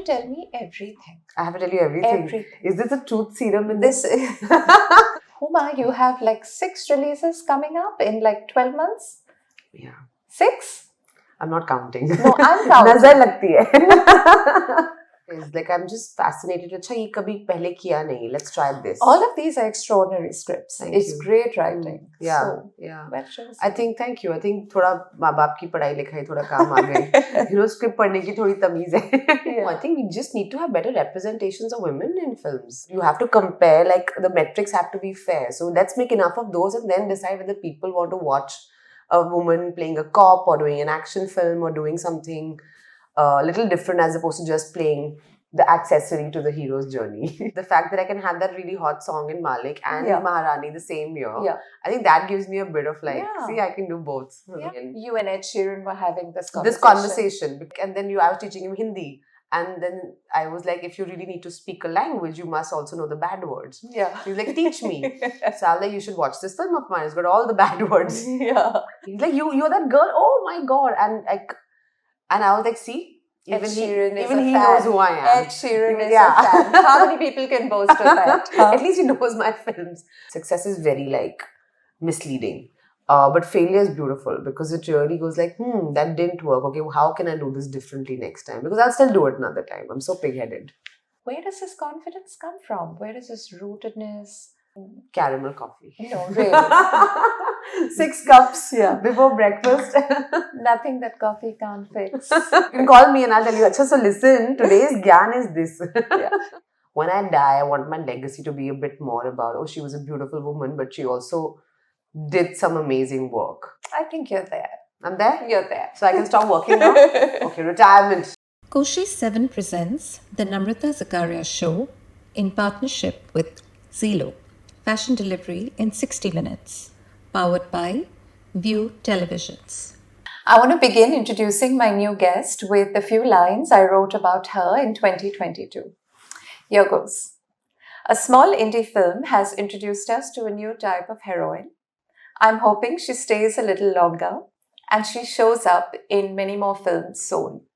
to tell me everything. I have to tell you everything. Everything. Is this a truth serum in This this? is... Huma, you have like 6 releases coming up in like 12 months? Yeah. 6? I'm not counting. No, I'm counting. Nazar lagti hai. It's like I'm just fascinated. Acha, ye kabhi pehle kiya nahi. Let's try this. All of these are extraordinary scripts. Thank it's you. great writing. Yeah, So, yeah. web shows. I think, thank you. I think थोड़ा माँ बाप की पढ़ाई लिखाई थोड़ा काम आ गई. Script पढ़ने की थोड़ी तमीज है. Yeah. I think we just need to have better representations of women in films. You have to compare, like the metrics have to be fair. So let's make enough of those and then decide whether people want to watch a woman playing a cop or doing an action film or doing something a little different as opposed to just playing the accessory to the hero's journey. The fact that I can have that really hot song in Malik and Maharani the same year, I think that gives me a bit of like, see, I can do both. Yeah. You and Ed Sheeran were having this conversation. And then I was teaching him Hindi. And then I was like, if you really need to speak a language, you must also know the bad words. Yeah. He was like, teach me. So I was like, you should watch this film of mine. It's got all the bad words. Yeah. He's like, you're that girl? Oh my God. And I was like, see? Ed Sheeran even he knows who I am. Ed Sheeran is a fan. How many people can boast of that? At least he knows my films. Success is very like misleading. But failure is beautiful because it really goes like, that didn't work. Okay, well, how can I do this differently next time? Because I'll still do it another time. I'm so pig-headed. Where does this confidence come from? Where does this rootedness? Caramel coffee. No, really. 6 cups before breakfast. Nothing that coffee can't fix. You can call me and I'll tell you, Achha, so listen, today's gyan is this. When I die, I want my legacy to be a bit more about, oh, she was a beautiful woman, but she also did some amazing work. I think you're there. I'm there? You're there. So I can stop working now? Okay, retirement. Koshi 7 presents the Namrata Zakaria Show in partnership with ZILO. Fashion delivery in 60 minutes. Powered by View Televisions. I want to begin introducing my new guest with a few lines I wrote about her in 2022. Here goes. A small indie film has introduced us to a new type of heroine. I'm hoping she stays a little longer and she shows up in many more films soon.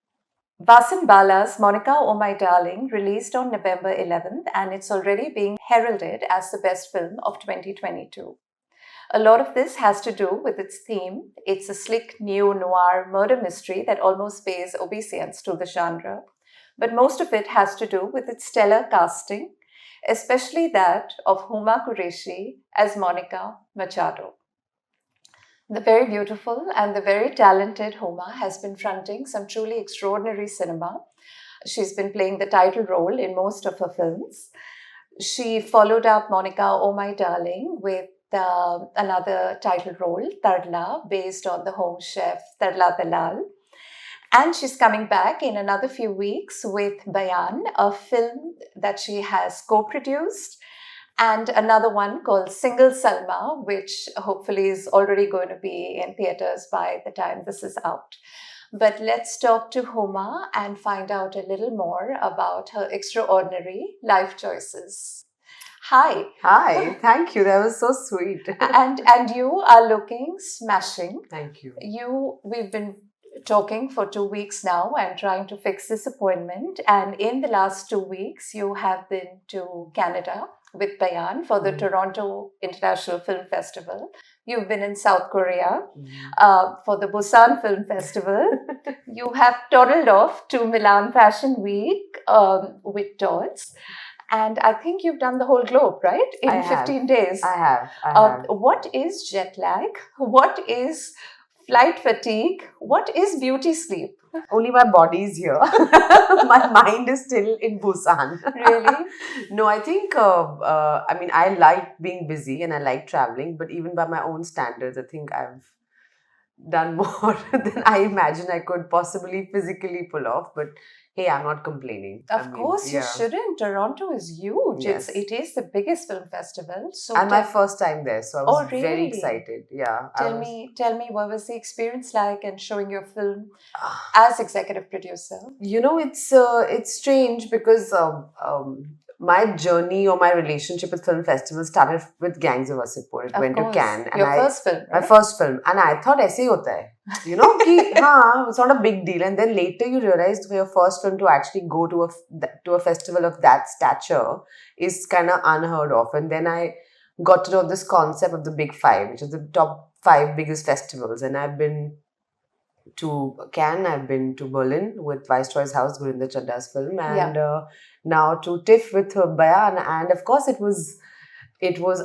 Vasan Bala's Monica, Oh My Darling released on November 11th and it's already being heralded as the best film of 2022. A lot of this has to do with its theme. It's a slick neo-noir murder mystery that almost pays obeisance to the genre. But most of it has to do with its stellar casting, especially that of Huma Qureshi as Monica Machado. The very beautiful and the very talented Huma has been fronting some truly extraordinary cinema. She's been playing the title role in most of her films. She followed up Monica, Oh My Darling with another title role, Tadla, based on the home chef Tadla Dalal. And she's coming back in another few weeks with Bayaan, a film that she has co-produced, and another one called Single Salma, which hopefully is already going to be in theatres by the time this is out. But let's talk to Huma and find out a little more about her extraordinary life choices. Hi. Hi, thank you. That was so sweet. And you are looking smashing. Thank you. We've been talking for 2 weeks now and trying to fix this appointment. And in the last 2 weeks, you have been to Canada with Bayaan for the Toronto International Film Festival. You've been in South Korea for the Busan Film Festival. You have toddled off to Milan Fashion Week with Dodds. And I think you've done the whole globe, right? In 15 days. I have. What is jet lag? What is flight fatigue? What is beauty sleep? Only my body is here. My mind is still in Busan. Really? No, I think, I like being busy and I like traveling, but even by my own standards, I think I've done more than I imagine I could possibly physically pull off. But hey, I'm not complaining. Of course, you shouldn't. Toronto is huge. Yes. It is the biggest film festival. So and my first time there, so I was very excited. Yeah. Tell me, what was the experience like and showing your film as executive producer? You know, it's strange because my journey or my relationship with film festivals started with Gangs of Wasseypur. It went to Cannes. Your first film, My right? first film. And I thought, aise hi hota hai. You know, it's not a big deal. And then later you realized for your first film to actually go to a festival of that stature is kind of unheard of. And then I got to know this concept of the Big Five, which is the top 5 biggest festivals. And I've been to Cannes, I've been to Berlin with Vistora's House, Gurinder Chadda's film, and now to TIFF with Bayaan. And of course, it was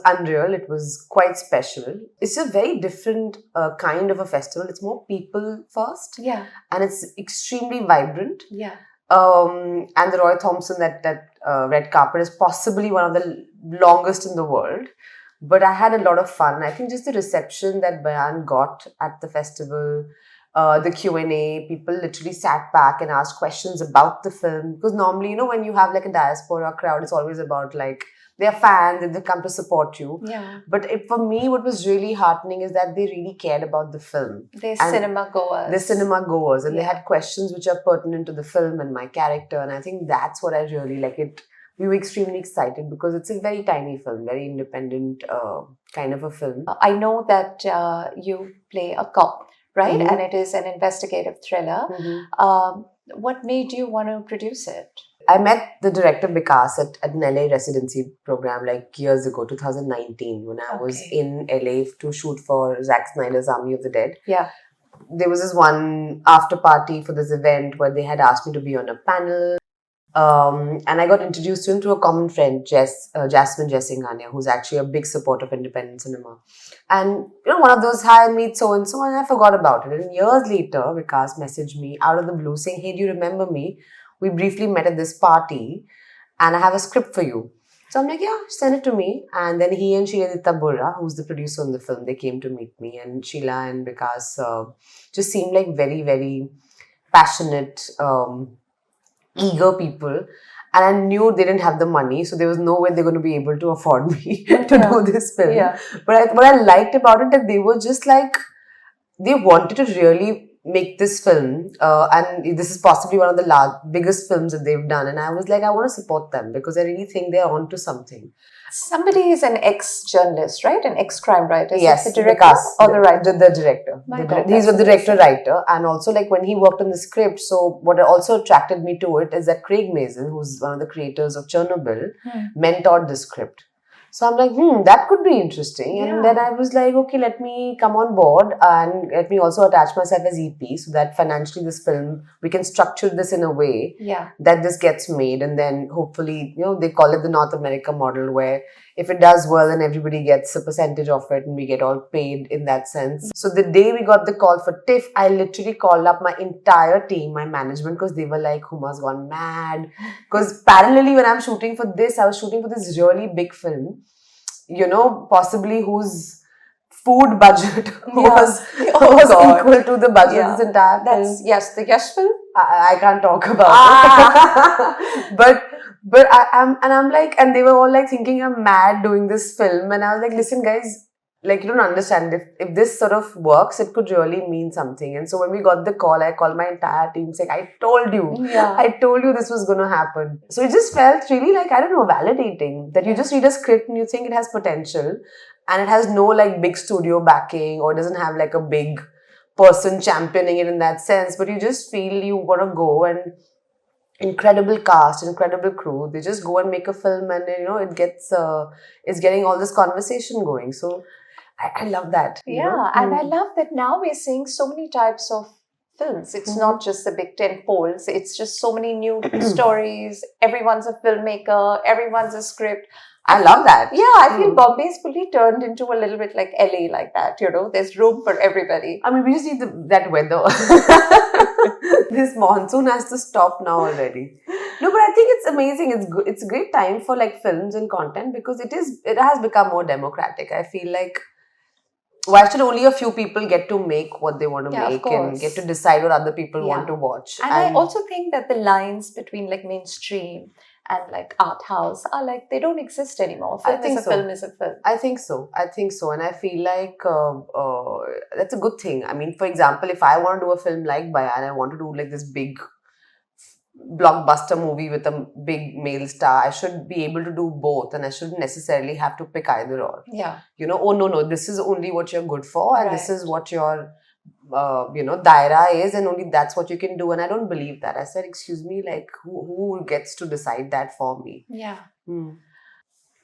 unreal. It was quite special. It's a very different kind of a festival. It's more people first, and it's extremely vibrant. And the Roy Thompson that red carpet is possibly one of the longest in the world. But I had a lot of fun. I think just the reception that Bayaan got at the festival, the Q&A, people literally sat back and asked questions about the film. Because normally, when you have like a diaspora crowd, it's always about like, they're fans and they come to support you. But for me, what was really heartening is that they really cared about the film. They're cinema goers. They're cinema goers. And they had questions which are pertinent to the film and my character. And I think that's what I really like. We were extremely excited because it's a very tiny film, very independent kind of a film. I know that you play a cop, right? And it is an investigative thriller. What made you want to produce it? I met the director Vikas at an LA residency program like years ago, 2019, when I was in LA to shoot for Zack Snyder's Army of the Dead. There was this one after party for this event where they had asked me to be on a panel. And I got introduced to him through a common friend, Jasmine Jessingania, who's actually a big supporter of independent cinema. And, one of those, hi, meet so-and-so, and I forgot about it. And years later, Vikas messaged me out of the blue saying, hey, do you remember me? We briefly met at this party and I have a script for you. So I'm like, yeah, send it to me. And then he and Sheila Burra, who's the producer on the film, they came to meet me. And Sheila and Vikas just seemed like very, very passionate, eager people. And I knew they didn't have the money, so there was no way they're going to be able to afford me to do this film. But what I liked about it, that they were just like, they wanted to really make this film, and this is possibly one of the biggest films that they've done. And I was like, I want to support them because I really think they're onto something. Somebody is an ex-journalist, right? An ex-crime writer. Yes, the director or the writer? The director. He's the director-writer. And also, like, when he worked on the script, so what also attracted me to it is that Craig Mazin, who's one of the creators of Chernobyl, mentored the script. So I'm like, that could be interesting. And then I was like, okay, let me come on board and let me also attach myself as EP so that financially this film, we can structure this in a way that this gets made. And then hopefully, they call it the North America model, where if it does well, then everybody gets a percentage of it and we get all paid in that sense. So the day we got the call for TIFF, I literally called up my entire team, my management, because they were like, Huma's gone mad. Because parallelly, when I'm shooting for this, I was shooting for this really big film, possibly whose food budget was equal to the budget of this entire film. The Yash film? I can't talk about it. But I'm like, and they were all like thinking I'm mad doing this film. And I was like, listen guys, like, you don't understand. If this sort of works, it could really mean something. And so when we got the call, I called my entire team saying, I told you this was going to happen. So it just felt really like, I don't know, validating that you just read a script and you think it has potential and it has no like big studio backing or doesn't have like a big person championing it in that sense. But you just feel you want to go, and incredible cast, incredible crew. They just go and make a film and, it gets, it's getting all this conversation going. So I love that. And I love that now we're seeing so many types of films. It's not just the big 10 poles. It's just so many new stories. Everyone's a filmmaker. Everyone's a script. I love that. Yeah, I feel Bombay's fully turned into a little bit like LA like that, There's room for everybody. I mean, we just need that weather. This monsoon has to stop now already. No, but I think it's amazing. It's a great time for like films and content because it has become more democratic. I feel like why should only a few people get to make what they want to make and get to decide what other people want to watch? And I also think that the lines between like mainstream and like art house are like, they don't exist anymore. Film is a film. I think so. And I feel like that's a good thing. I mean, for example, if I want to do a film like Bayaan, I want to do like this big blockbuster movie with a big male star. I should be able to do both, and I shouldn't necessarily have to pick either or. Yeah. Oh no, this is only what you're good for, and this Right. is what your daira is, and only that's what you can do. And I don't believe that. I said, excuse me, like who gets to decide that for me? Yeah. Hmm.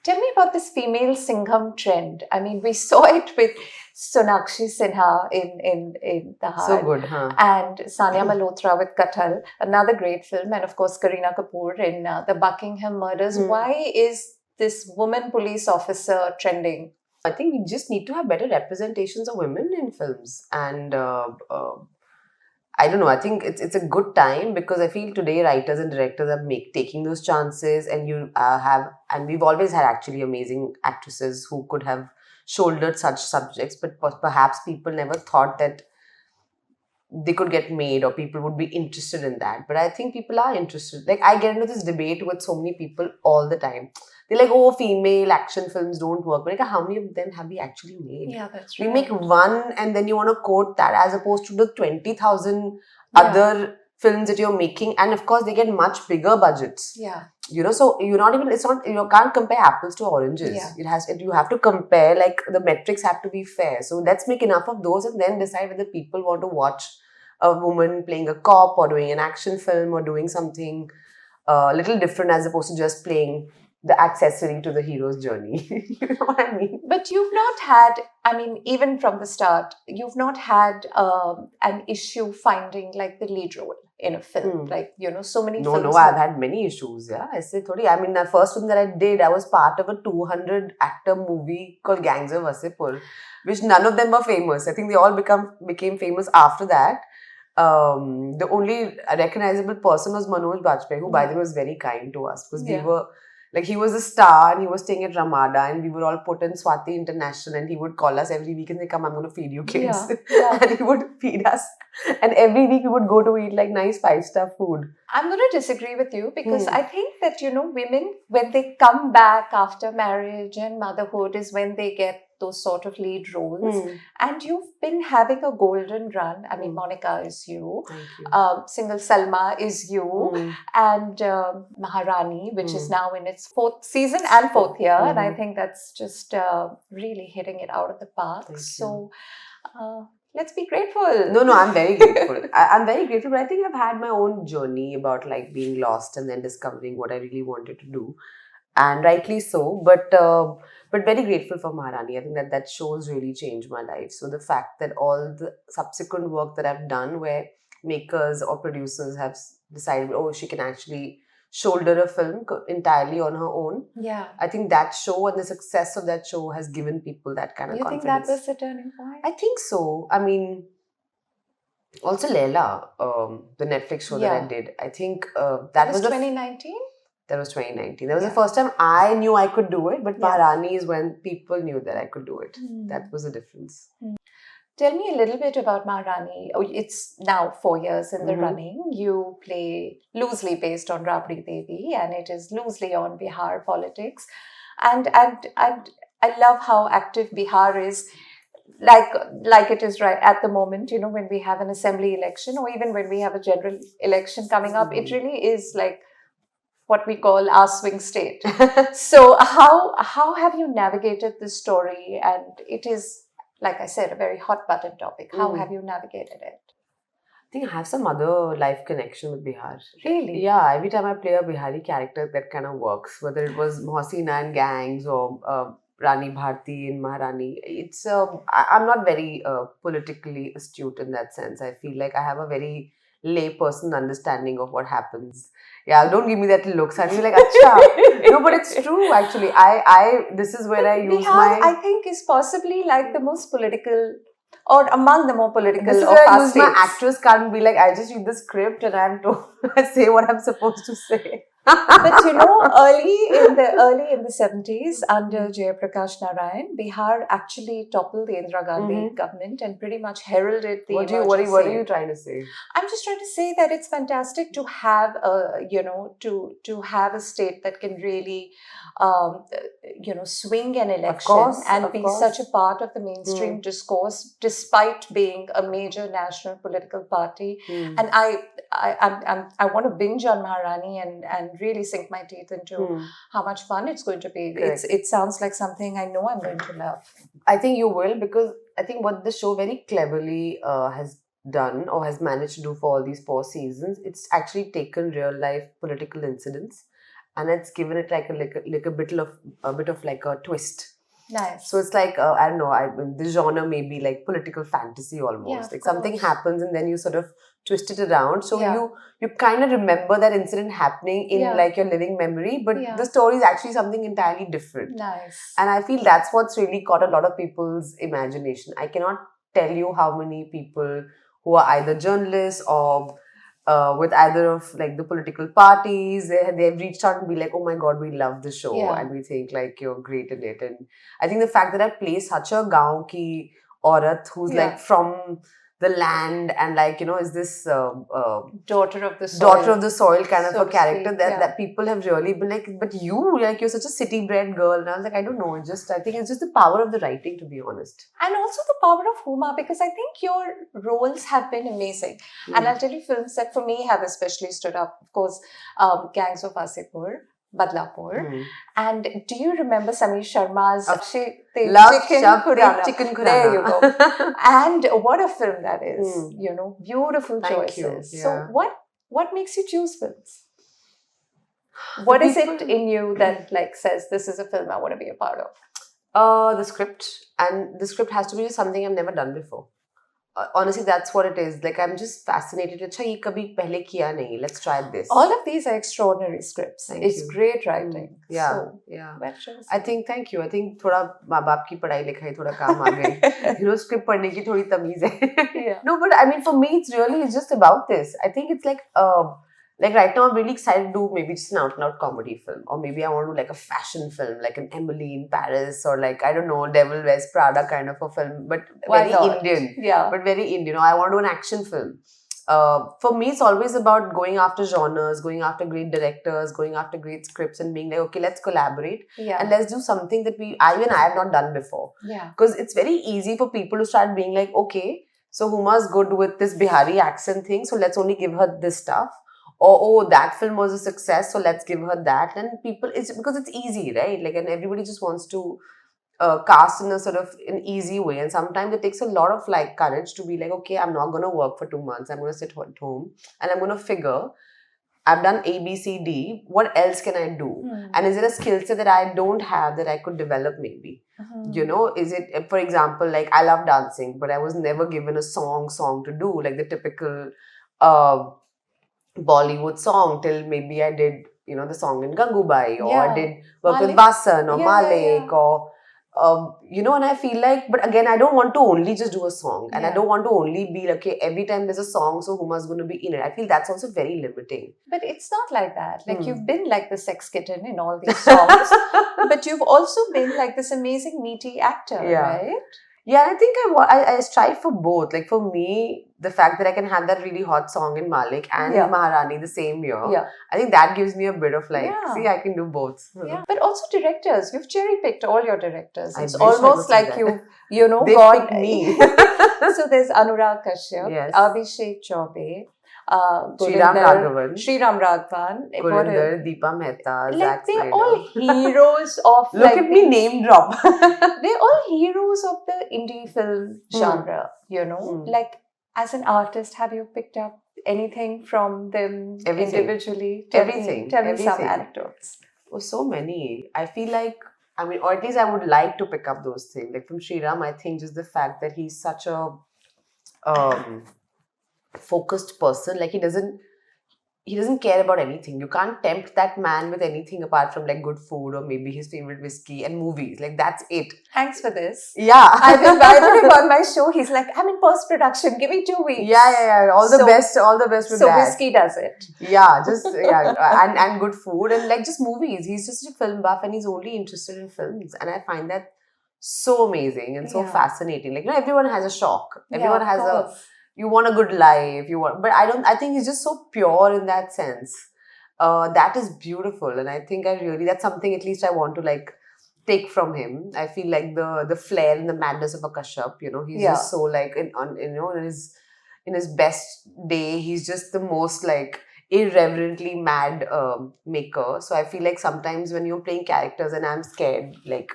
Tell me about this female Singham trend. I mean, we saw it with Sonakshi Sinha in The Heart. So good, huh? And Sania Malhotra with Kathal, another great film. And of course, Kareena Kapoor in The Buckingham Murders. Why is this woman police officer trending? I think we just need to have better representations of women in films. And I don't know, I think it's a good time, because I feel today writers and directors are taking those chances, and and we've always had actually amazing actresses who could have shouldered such subjects, but perhaps people never thought that they could get made or people would be interested in that. But I think people are interested. Like, I get into this debate with so many people all the time. They're like, oh, female action films don't work. But like, how many of them have we actually made? Yeah, that's We right. make one and then you want to quote that, as opposed to the 20,000 other films that you're making. And of course, they get much bigger budgets. Yeah. So you can't compare apples to oranges. Yeah. You have to compare, like, the metrics have to be fair. So let's make enough of those and then decide whether people want to watch a woman playing a cop or doing an action film or doing something a little different, as opposed to just playing the accessory to the hero's journey. You know what I mean? But you've not had, I mean, even from the start, you've not had an issue finding like the lead role in a film. Like, so many films. No, I've had many issues. Yeah, I say, I mean, the first film that I did, I was part of a 200 actor movie called Gangs of Wasseypur, which none of them were famous. I think they all became famous after that. The only recognizable person was Manoj Bajpayee, who by the way was very kind to us, because we were like, he was a star and he was staying at Ramada, and we were all put in Swati International, and he would call us every week and say, come, I'm going to feed you kids. Yeah. And he would feed us, and every week we would go to eat like nice 5-star food. I'm going to disagree with you, because I think that, women, when they come back after marriage and motherhood, is when they get those sort of lead roles. And you've been having a golden run. I mean, Monica is you. Thank you. Single Salma is you. And Maharani, which is now in its 4th season and 4th year. And I think that's just really hitting it out of the park. So let's be grateful. No, I'm very grateful. I'm very grateful, but I think I've had my own journey about like being lost and then discovering what I really wanted to do. And rightly so, but very grateful for Maharani. I think that show has really changed my life. So the fact that all the subsequent work that I've done, where makers or producers have decided, oh, she can actually shoulder a film entirely on her own. Yeah. I think that show and the success of that show has given people that kind of confidence. You think that was the turning point? I think so. I mean, also Leila, the Netflix show that I did, I think that was 2019? That was 2019. That was the first time I knew I could do it, but Maharani is when people knew that I could do it. That was the difference. Tell me a little bit about Maharani. Oh, it's now 4 years in the running. You play loosely based on Rabri Devi, and it is loosely on Bihar politics. And I love how active Bihar is, like it is right at the moment, when we have an assembly election, or even when we have a general election coming up, it really is like what we call our swing state. So how have you navigated this story? And it is, like I said, a very hot button topic. How have you navigated it? I think I have some other life connection with Bihar. Really? Yeah, every time I play a Bihari character, that kind of works. Whether it was Mohsina and Gangs or Rani Bharti in Maharani. I'm not very politically astute in that sense. I feel like I have a very layperson understanding of what happens. Yeah, don't give me that looks. I feel like, acha. No, but it's true actually. This is where I use Bihar, I think, is possibly like the most political, or among the more political. This is where I use my actress card and be like, I just read the script and I'm told I say what I'm supposed to say. But you know, early in the 70s, under Jayaprakash Narayan, Bihar actually toppled the Indira Gandhi government and pretty much heralded the What emergency. are you trying to say? I'm just trying to say that it's fantastic to have to have a state that can really swing an election and be such a part of the mainstream discourse, despite being a major national political party. And I want to binge on Maharani and really sink my teeth into how much fun it's going to be. It sounds like something I know I'm going to love. I think you will, because I think what the show very cleverly has done or has managed to do for all these 4 seasons, it's actually taken real life political incidents and it's given it like a bit of like a twist. Nice. So it's like I don't know. The genre may be like political fantasy almost. Yeah, like something happens and then you sort of twist it around. So you kind of remember that incident happening in like your living memory, but the story is actually something entirely different. Nice. And I feel that's what's really caught a lot of people's imagination. I cannot tell you how many people who are either journalists or with either of like the political parties, they've reached out and be like, oh my god, we love the show and we think like you're great in it. And I think the fact that I play such a gaon ki aurat who's like from the land and like, you know, is this daughter of the soil kind of a character that people have really been like, but you're such a city bred girl. And I was like, I don't know, I think it's just the power of the writing, to be honest. And also the power of Huma, because I think your roles have been amazing. And I'll tell you, films that for me have especially stood up, of course, Gangs of Wasseypur, Badlapur. And do you remember Sameer Sharma's Chicken Khurana? There you go. And what a film that is. You know, beautiful choices. So what makes you choose films? What is it in you that like says this is a film I want to be a part of? The script. And the script has to be something I've never done before. Honestly, that's what it is. Like, I'm just fascinated. Achha, ye kabhi pehle kiya nahi. Let's try this. All of these are extraordinary scripts. It's great writing. I think, thank you. I think thoda maa baap ki padhai likhai thoda kaam aa gayi. You know, script padhne ki thodi tameez hai. No, but I mean, for me, it's just about this. I think it's like right now I'm really excited to do maybe just an out-and-out comedy film, or maybe I want to do like a fashion film, like an Emily in Paris, or like, I don't know, Devil Wears Prada kind of a film, but very Indian. But very Indian. I want to do an action film. For me, it's always about going after genres, going after great directors, going after great scripts and being like, okay, let's collaborate and let's do something that I have not done before. Because it's very easy for people to start being like, okay, so Huma's good with this Bihari accent thing, so let's only give her this stuff. Or, oh, that film was a success, so let's give her that. And people, it's because it's easy, right? Like, and everybody just wants to cast in a sort of an easy way. And sometimes it takes a lot of like courage to be like, okay, I'm not going to work for 2 months. I'm going to sit at home and I'm going to figure, I've done A, B, C, D. What else can I do? And is there a skill set that I don't have that I could develop maybe? You know, is it, for example, like I love dancing, but I was never given a song to do, like the typical Bollywood song till maybe I did, you know, the song in Gangubai, or I did work with Basan or Malik or, you know, and I feel like, but again, I don't want to only just do a song and I don't want to only be like, okay, every time there's a song, so Huma's going to be in it. I feel that's also very limiting. But it's not like that. Like you've been like the sex kitten in all these songs, but you've also been like this amazing meaty actor, right? Yeah, I think I strive for both. Like for me, the fact that I can have that really hot song in Malik and Maharani the same year, I think that gives me a bit of like, see, I can do both. But also directors. You've cherry-picked all your directors. It's almost like you know, they gone... picked me. So there's Anurag Kashyap, Abhishek Chaubey, Sriram Raghavan, Gurinder, Deepa Mehta, like they're all heroes of look at me name drop. They're all heroes of the indie film genre, you know. Like as an artist, have you picked up anything from them individually? Tell me some anecdotes. Oh, so many. I feel like, I mean, or at least I would like to pick up those things. Like from Sriram, I think just the fact that he's such a focused person, like he doesn't, he doesn't care about anything. You can't tempt that man with anything apart from like good food or maybe his favorite whiskey and movies. Like that's it. Thanks for this. Yeah. I've invited him on my show. He's like, I'm in post-production. Give me 2 weeks. Yeah. All the best with so that. whiskey does it. Yeah, and good food and like just movies. He's just a film buff and he's only interested in films. And I find that so amazing and so Yeah. fascinating. Like, everyone has a shock. Everyone of has course. you want a good life, but I think he's just so pure in that sense. That is beautiful. And I think that's something at least I want to like take from him. I feel like the flair and the madness of a Kashyap, he's just so like, in his best day, he's just the most like irreverently mad maker. So I feel like sometimes when you're playing characters and I'm scared, like,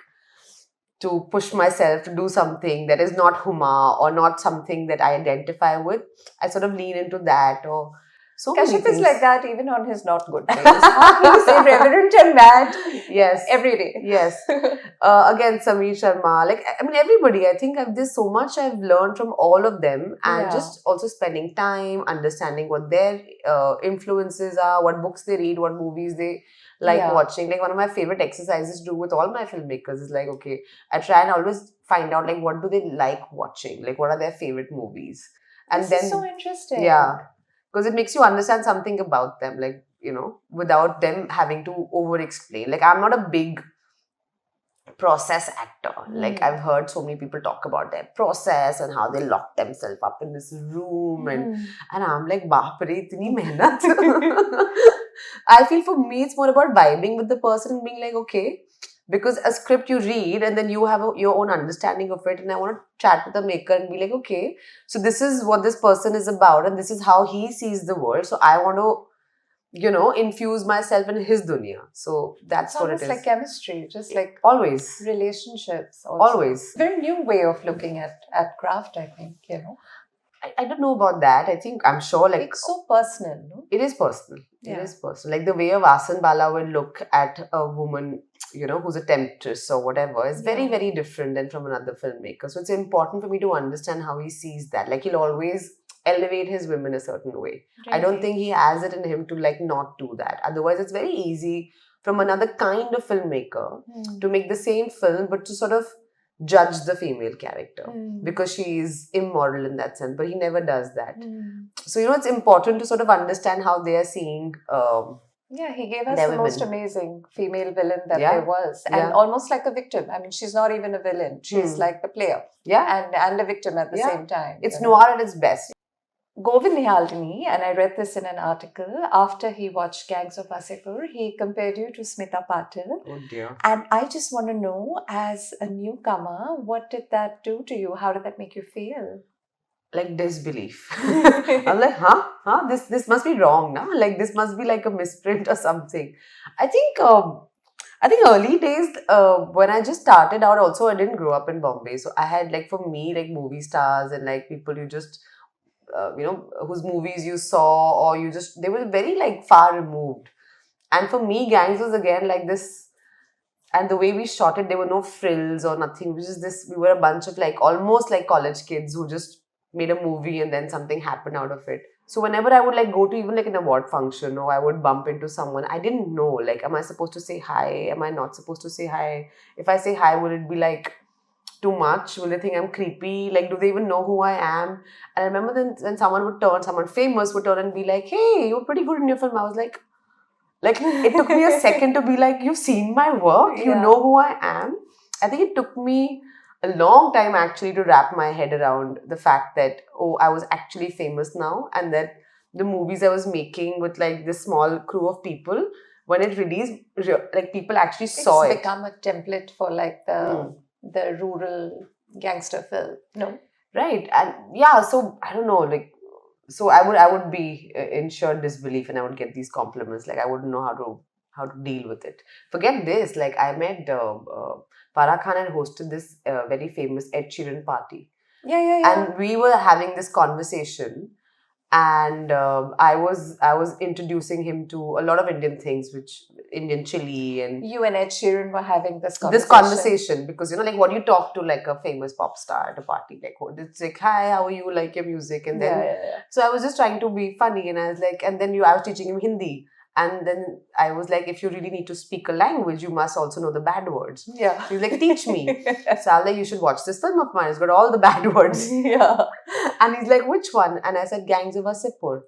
to push myself to do something that is not Huma or not something that I identify with, I sort of lean into that or so many Kashyap things. is like that even on his not good days. He's irreverent and mad. Yes. Every day. Yes. Again, Sameer Sharma, like, I mean, everybody. I think there's so much I've learned from all of them, and just also spending time understanding what their influences are, what books they read, what movies they like watching. Like, one of my favorite exercises to do with all my filmmakers is like, okay, I try and always find out like what do they like watching, like what are their favorite movies, and This then is so interesting. yeah, because it makes you understand something about them, like, without them having to over explain. Like, I'm not a big process actor. Like, I've heard so many people talk about their process and how they lock themselves up in this room, and I'm like, baap re, itni mehnat. I feel for me it's more about vibing with the person and being like, okay, because a script you read and then you have your own understanding of it, and I want to chat with the maker and be like, okay, so this is what this person is about and this is how he sees the world, so I want to infuse myself in his dunya. So that's It's what it almost is. like chemistry, just like Always. relationships. Also. Always. Very new way of looking at craft, I think, I don't know about that. I'm sure like... It's so personal, no? It is personal. Yeah. It is personal. Like the way a Vasan Bala would look at a woman, who's a temptress or whatever is very, very different than from another filmmaker. So it's important for me to understand how he sees that. Like, he'll always elevate his women a certain way. Really? I don't think he has it in him to like not do that. Otherwise, it's very easy from another kind of filmmaker to make the same film, but to sort of judge the female character because she is immoral in that sense. But he never does that. So, it's important to sort of understand how they are seeing. He gave us the most amazing female villain that there was. And almost like a victim. I mean, she's not even a villain. She's like the player. Yeah. And a victim at the same time. It's noir at its best. Govind Nihalini, and I read this in an article, after he watched Gangs of Wasseypur, he compared you to Smita Patil. Oh dear. And I just want to know, as a newcomer, what did that do to you? How did that make you feel? Like disbelief. I'm like, huh? This must be wrong, nah? Like, this must be like a misprint or something. I think early days, when I just started out, also I didn't grow up in Bombay. So I had like, for me, like movie stars and like people you just, whose movies you saw, or they were very like far removed. And for me, Gangs was again like this, and the way we shot it, there were no frills or nothing. It was just this, we were a bunch of like almost like college kids who just made a movie and then something happened out of it. So whenever I would like go to even like an award function or I would bump into someone, I didn't know, like, am I supposed to say hi? Am I not supposed to say hi? If I say hi, will it be like too much? Will they think I'm creepy? Like, do they even know who I am? And I remember then when someone famous would turn and be like, hey, you're pretty good in your film. I was like it took me a second to be like, you've seen my work? You know who I am? I think it took me a long time actually to wrap my head around the fact that, oh, I was actually famous now, and that the movies I was making with like this small crew of people, when it released, like people actually saw it. It's become a template for like the rural gangster film, no? Right. And so I don't know, like, so I would be in sheer disbelief and I would get these compliments. Like, I wouldn't know how to deal with it. Forget this. Like, I met Farah Khan and hosted this very famous Ed Sheeran party. Yeah. And we were having this conversation. and I was introducing him to a lot of Indian things, which Indian chili and You and Ed Sheeran were having this this conversation. conversation, because like what you talk to like a famous pop star at a party, like it's like, hi, how are you, like your music, and then Yeah. so I was just trying to be funny, and I was like, and then I was teaching him Hindi, and then I was like, if you really need to speak a language, you must also know the bad words. Yeah. He's like, teach me. So I was like, you should watch this film of mine. It's got all the bad words. Yeah. And he's like, which one? And I said, Gangs of Wasseypur.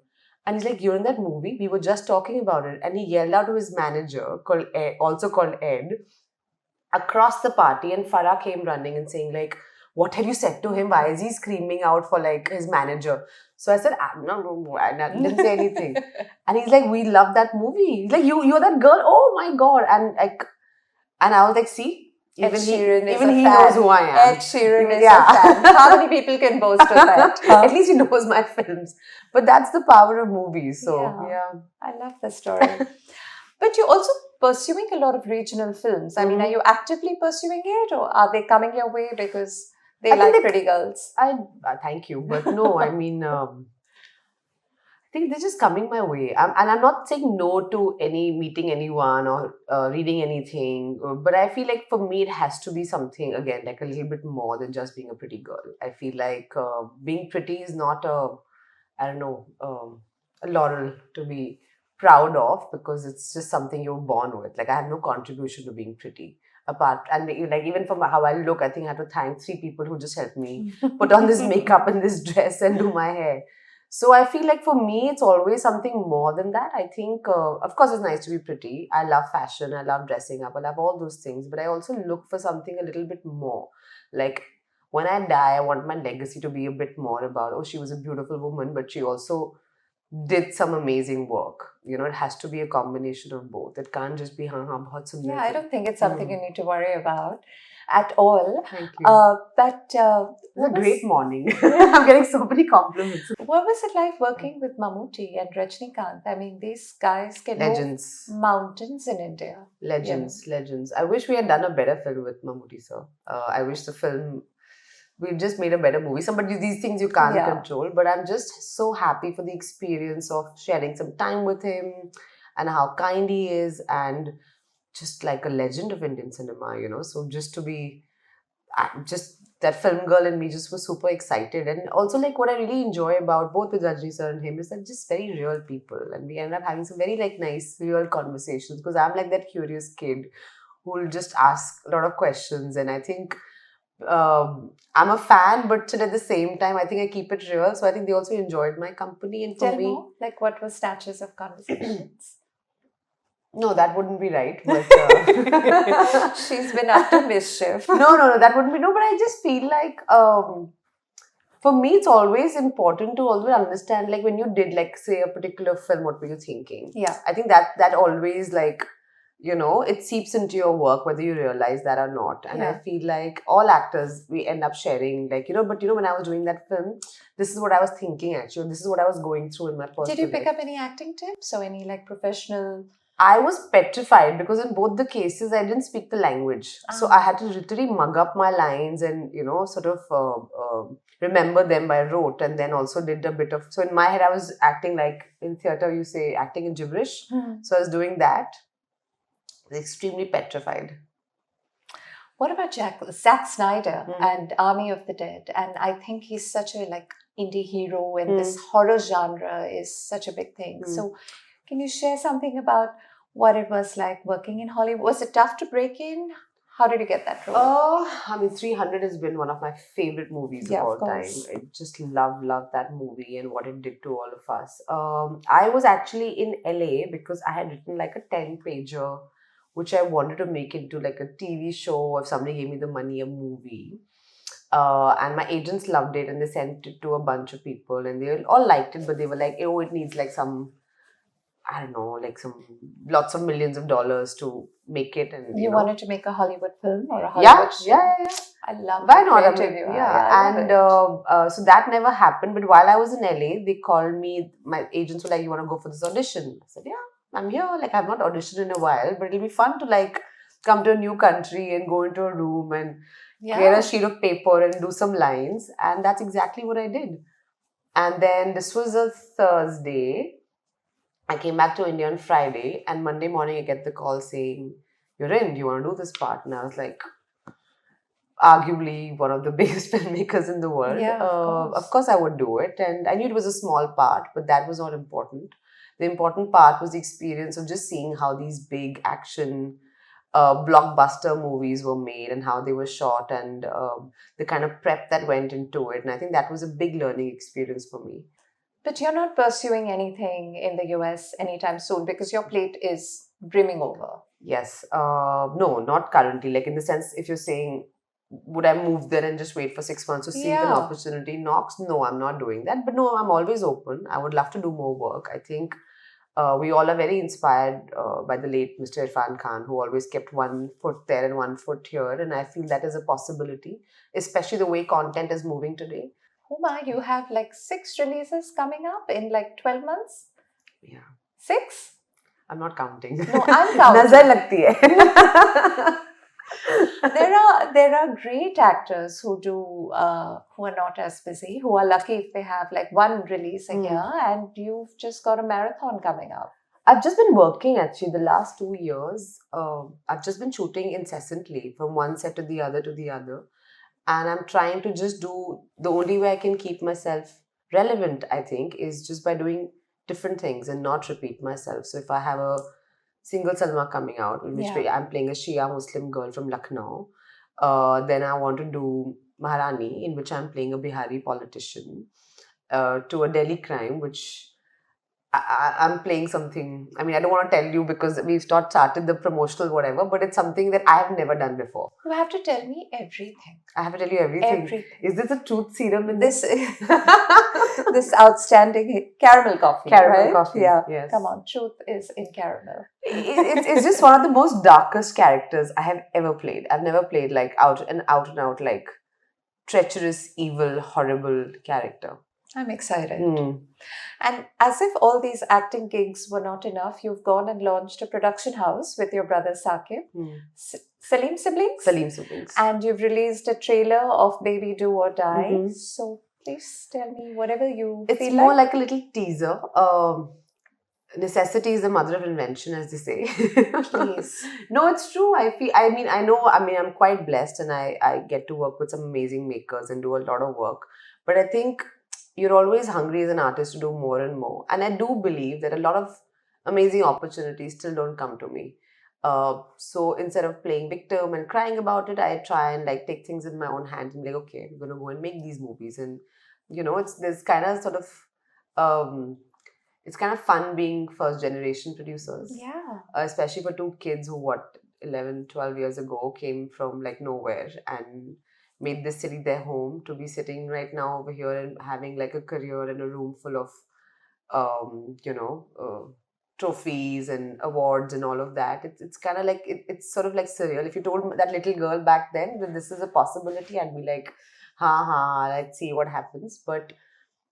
And he's like, you're in that movie? We were just talking about it. And he yelled out to his manager, called Ed, also called Ed, across the party. And Farah came running and saying like, what have you said to him? Why is he screaming out for like his manager? So I said, no, I didn't say anything. And he's like, we love that movie. He's like, you're that girl? Oh my God. And I was like, see? Ed Sheeran is even a he fan. knows who I am. Ed Sheeran is Yeah. a fan. How many people can boast of that? At least he knows my films. But that's the power of movies. So, yeah. I love the story. But you're also pursuing a lot of regional films. I mean, are you actively pursuing it, or are they coming your way because they I think like pretty girls? Thank you. But no, I mean, I think they're just coming my way. I'm not saying no to meeting anyone or reading anything. But I feel like for me, it has to be something, again, like a little bit more than just being a pretty girl. I feel like being pretty is not a laurel to be proud of, because it's just something you're born with. Like, I have no contribution to being pretty. Apart, and like even from how I look, I think I have to thank 3 people who just helped me put on this makeup and this dress and do my hair. So I feel like for me, it's always something more than that. I think, of course, it's nice to be pretty. I love fashion. I love dressing up. I love all those things. But I also look for something a little bit more. Like, when I die, I want my legacy to be a bit more about, oh, she was a beautiful woman, but she also did some amazing work. It has to be a combination of both. It can't just be, bahut sundar. Yeah, I don't think it's something you need to worry about at all. Thank you. But It was a great morning. I'm getting so many compliments. what was it like working with Mammootty and Rajinikanth? I mean, these guys can Legends. move mountains in India. Legends. I wish we had done a better film with Mammootty, sir. I wish we just made a better movie. These things you can't control, but I'm just so happy for the experience of sharing some time with him and how kind he is, and just like a legend of Indian cinema, So just to be, just that film girl in me just was super excited. And also, like, what I really enjoy about both with Rajni sir and him is that just very real people, and we end up having some very like nice real conversations, because I'm like that curious kid who will just ask a lot of questions. And I think I'm a fan, but still at the same time, I think I keep it real. So I think they also enjoyed my company. And for Tell me, more, like what were snatches of conversations? No, that wouldn't be right. But she's been up to mischief. No, that wouldn't be. No, but I just feel like for me, it's always important to always understand, like, when you did, like, say, a particular film, what were you thinking? Yeah. I think that always, like, it seeps into your work, whether you realize that or not. And I feel like all actors, we end up sharing, like, but when I was doing that film, this is what I was thinking, actually. This is what I was going through in my personal life. Did you pick up any acting tips or any, like, professional... I was petrified because in both the cases, I didn't speak the language. So I had to literally mug up my lines and, sort of remember them by rote, and then also did a bit of... So in my head, I was acting like, in theatre, you say acting in gibberish. So I was doing that. I was extremely petrified. What about Zack Snyder and Army of the Dead? And I think he's such a, like, indie hero, and this horror genre is such a big thing. So... can you share something about what it was like working in Hollywood? Was it tough to break in? How did you get that role? I mean, 300 has been one of my favorite movies of all time. I just love that movie and what it did to all of us. I was actually in LA because I had written like a 10-pager, which I wanted to make into like a TV show, or if somebody gave me the money, a movie. And my agents loved it, and they sent it to a bunch of people, and they all liked it, but they were like, oh, it needs like some... I don't know, like lots of millions of dollars to make it. And you wanted to make a Hollywood film or a Hollywood show? Yeah. I love Why not? So that never happened. But while I was in LA, they called me. My agents were like, "You want to go for this audition?" I said, "Yeah, I'm here. Like, I've not auditioned in a while, but it'll be fun to like come to a new country and go into a room and get a sheet of paper and do some lines." And that's exactly what I did. And then this was a Thursday. I came back to India on Friday, and Monday morning I get the call saying, "You're in. Do you want to do this part?" And I was like, arguably one of the biggest filmmakers in the world. Yeah, Of course, I would do it, and I knew it was a small part, but that was not important. The important part was the experience of just seeing how these big action blockbuster movies were made and how they were shot, and the kind of prep that went into it. And I think that was a big learning experience for me. But you're not pursuing anything in the US anytime soon because your plate is brimming over. Yes. No, not currently. Like, in the sense, if you're saying, would I move there and just wait for 6 months to see if an Yeah. opportunity knocks? No, I'm not doing that. But no, I'm always open. I would love to do more work. I think we all are very inspired by the late Mr. Irfan Khan, who always kept one foot there and one foot here. And I feel that is a possibility, especially the way content is moving today. Huma, you have like 6 releases coming up in like 12 months? Yeah. 6? I'm not counting. No, I'm counting. Nazar lagti hai. There are great actors who are not as busy, who are lucky if they have like one release a year, and you've just got a marathon coming up. I've just been working actually the last 2 years. I've just been shooting incessantly from one set to the other to the other. And I'm trying to just do the only way I can keep myself relevant, I think, is just by doing different things and not repeat myself. So if I have a single cinema coming out, in which Yeah. way I'm playing a Shia Muslim girl from Lucknow, then I want to do Maharani, in which I'm playing a Bihari politician, to a Delhi crime, which I'm playing something. I mean, I don't want to tell you because we've not started the promotional whatever, but it's something that I have never done before. You have to tell me everything. I have to tell you everything. Everything. Is this a truth serum in This this? this outstanding caramel coffee. Caramel right? coffee, Yeah. yes. Come on, truth is in caramel. It's just one of the most darkest characters I have ever played. I've never played like out and out like treacherous, evil, horrible character. I'm excited. Hmm. And as if all these acting gigs were not enough, you've gone and launched a production house with your brother Saqib, Saleem Siblings? Saleem Siblings. And you've released a trailer of Baby Do or Die. Mhm. So please tell me whatever you It's feel more like. like a little teaser. Necessity is the mother of invention, as they say. Please. No, it's true. I'm quite blessed, and I get to work with some amazing makers and do a lot of work. But I think you're always hungry as an artist to do more and more. And I do believe that a lot of amazing opportunities still don't come to me. So instead of playing victim and crying about it, I try and like take things in my own hands and be like, okay, I'm gonna go and make these movies. And it's kind of sort of it's kind of fun being first generation producers. Yeah. Especially for two kids who 11, 12 years ago came from like nowhere and made this city their home, to be sitting right now over here and having like a career in a room full of trophies and awards and all of that. It's kind of like it's sort of like surreal. If you told that little girl back then that this is a possibility, I'd be like, ha, let's see what happens. But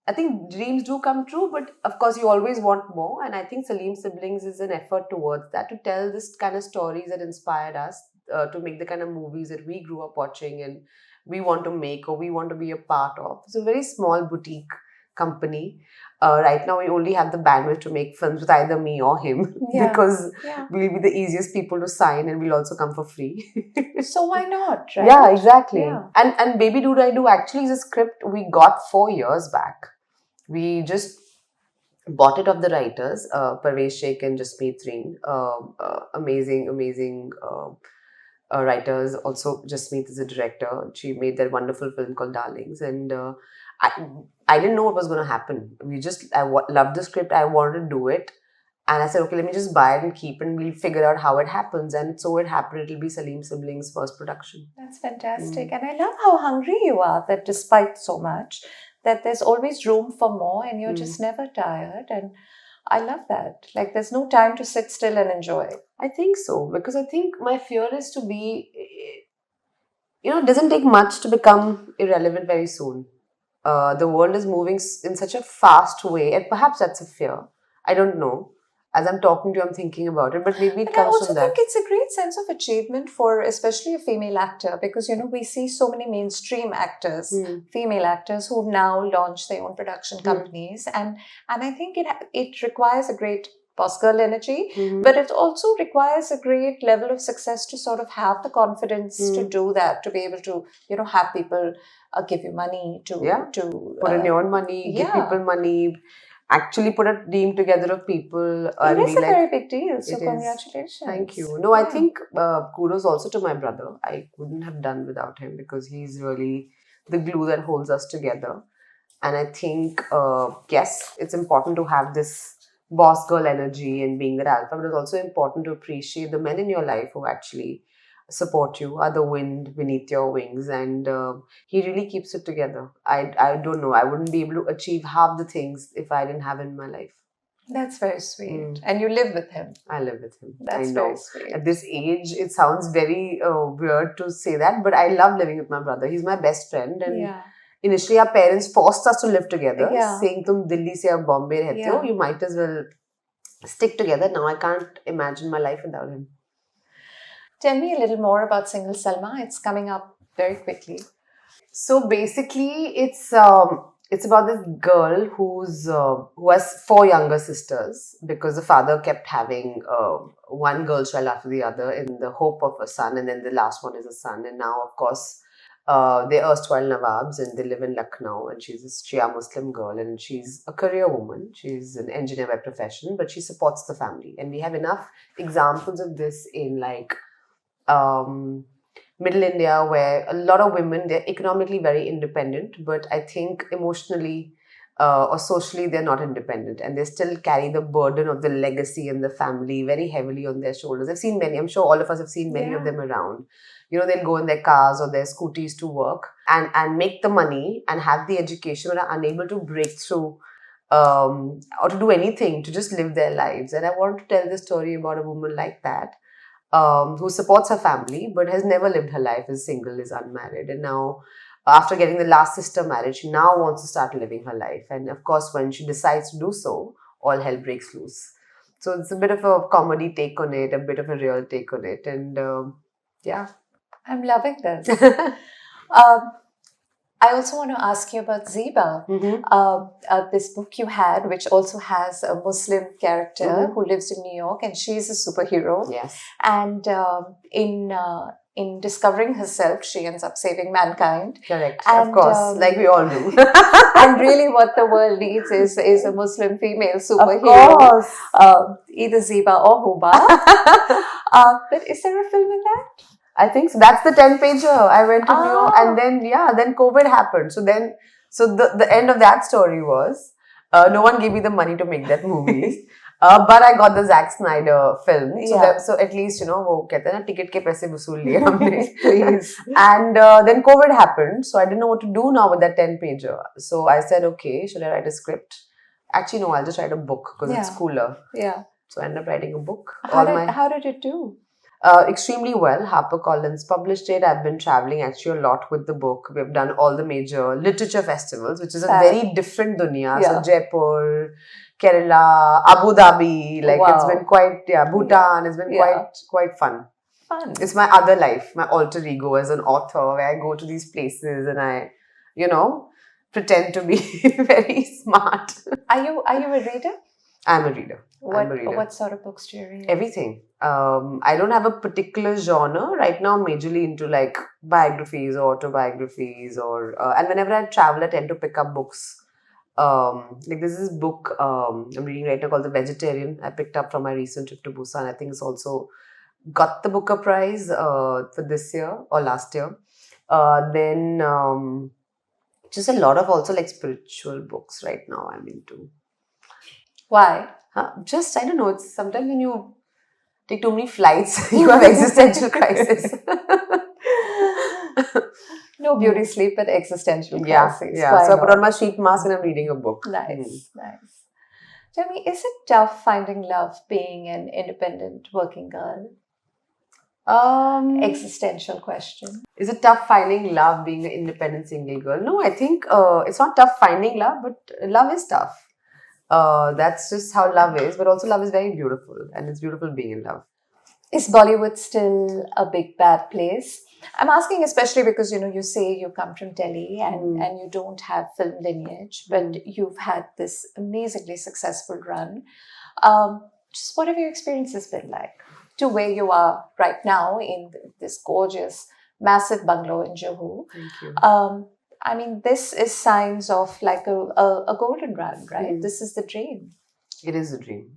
I think dreams do come true, but of course you always want more. And I think Saleem Siblings is an effort towards that, to tell this kind of stories that inspired us, to make the kind of movies that we grew up watching and we want to make or we want to be a part of. It's a very small boutique company. Right now we only have the bandwidth to make films with either me or him, Yeah. because Yeah. we'll be the easiest people to sign and we'll also come for free. So why not, right? Yeah, exactly. Yeah. And Baby Do I Do actually is a script we got 4 years back. We just bought it of the writers, Parvesh Sheikh and Jasmeet Reen. Amazing writers. Also, Jasmeet is a director. She made that wonderful film called Darlings. And I didn't know what was going to happen. I loved the script. I wanted to do it. And I said, okay, let me just buy it and keep it, and we'll figure out how it happens. And so it happened. It'll be Saleem Siblings' first production. That's fantastic. And I love how hungry you are, that despite so much, that there's always room for more and you're just never tired. And I love that. Like, there's no time to sit still and enjoy. I think so, because I think my fear is to be, it doesn't take much to become irrelevant very soon. The world is moving in such a fast way, and perhaps that's a fear. I don't know. As I'm talking to you, I'm thinking about it, but maybe it But I comes also from think that. it's a great sense of achievement for especially a female actor, because we see so many mainstream actors, female actors who've now launched their own production companies, and I think it requires a great boss girl energy, but it also requires a great level of success to sort of have the confidence to do that, to be able to have people give you money to Put in your own money, give people money, actually put a team together of people and it be is a like, very big deal. So it is. congratulations. Thank you. No, I think kudos also to my brother. I couldn't have done without him because he's really the glue that holds us together. And I think, yes, it's important to have this boss girl energy and being that alpha, but it's also important to appreciate the men in your life who actually support you, are the wind beneath your wings, and he really keeps it together. I don't know. I wouldn't be able to achieve half the things if I didn't have him in my life. That's very sweet. And you live with him. I live with him. That's I know. very sweet. At this age, it sounds very weird to say that, but I love living with my brother. He's my best friend. And initially, our parents forced us to live together, saying, "Tum Delhi se ab Bombay rehte ho, you might as well stick together." Now I can't imagine my life without him. Tell me a little more about Single Salma. It's coming up very quickly. So basically, it's about this girl who has 4 younger sisters, because the father kept having one girl child after the other in the hope of a son, and then the last one is a son. And now, of course, they're erstwhile Nawabs and they live in Lucknow, and she's a Shia Muslim girl and she's a career woman. She's an engineer by profession, but she supports the family. And we have enough examples of this in like Middle India, where a lot of women, they're economically very independent, but I think emotionally or socially they're not independent, and they still carry the burden of the legacy and the family very heavily on their shoulders. I've seen many, I'm sure all of us have seen many of them around. They'll go in their cars or their scooties to work and make the money and have the education, but are unable to break through or to do anything, to just live their lives. And I want to tell the story about a woman like that, who supports her family but has never lived her life, is single, is unmarried, and now after getting the last sister married, she now wants to start living her life. And of course, when she decides to do so, all hell breaks loose. So it's a bit of a comedy take on it, a bit of a real take on it, and I'm loving this. I also want to ask you about Ziba, this book you had, which also has a Muslim character who lives in New York, and she's a superhero. Yes. And in discovering herself, she ends up saving mankind. Correct. And, of course, like we all do. And really, what the world needs is a Muslim female superhero. Of course. Either Ziba or Huma. But is there a film in that? I think so. That's the 10-pager. I went to New York, and then COVID happened. So the end of that story was no one gave me the money to make that movie. But I got the Zack Snyder film. So at least, वो कहते हैं ना, ticket के पैसे वसूल लिए हमने. Please. And then COVID happened. So I didn't know what to do now with that 10-pager. So I said, okay, should I write a script? Actually, no, I'll just write a book because it's cooler. Yeah. So I ended up writing a book. How did it do? Extremely well. HarperCollins published it. I've been traveling actually a lot with the book. We've done all the major literature festivals, which is a very different dunya. So Jaipur, Kerala, Abu Dhabi, it's been quite, Bhutan, it's been quite fun. It's my other life, my alter ego as an author, where I go to these places and I, pretend to be very smart. Are you a reader? I'm a reader. What sort of books do you read? Everything. I don't have a particular genre right now. I'm majorly into like biographies or autobiographies, or and whenever I travel, I tend to pick up books. Like there's this book I'm reading right now called The Vegetarian. I picked up from my recent trip to Busan. I think it's also got the Booker Prize for this year or last year. Then just a lot of also like spiritual books right now I'm into. Why? Just, I don't know, it's sometimes when you take too many flights, you have existential crisis. No beauty sleep, but existential crisis. Yeah. So I put on my sheet mask and I'm reading a book. Nice. Tell me, is it tough finding love being an independent working girl? Existential question. Is it tough finding love being an independent single girl? No, I think it's not tough finding love, but love is tough. That's just how love is. But also love is very beautiful, and it's beautiful being in love. Is Bollywood still a big bad place? I'm asking especially because you say you come from Delhi and you don't have film lineage, but you've had this amazingly successful run. Just what have your experiences been like to where you are right now in this gorgeous, massive bungalow in Juhu? Thank you. I mean, this is signs of like a golden run, right? This is the dream. It is a dream.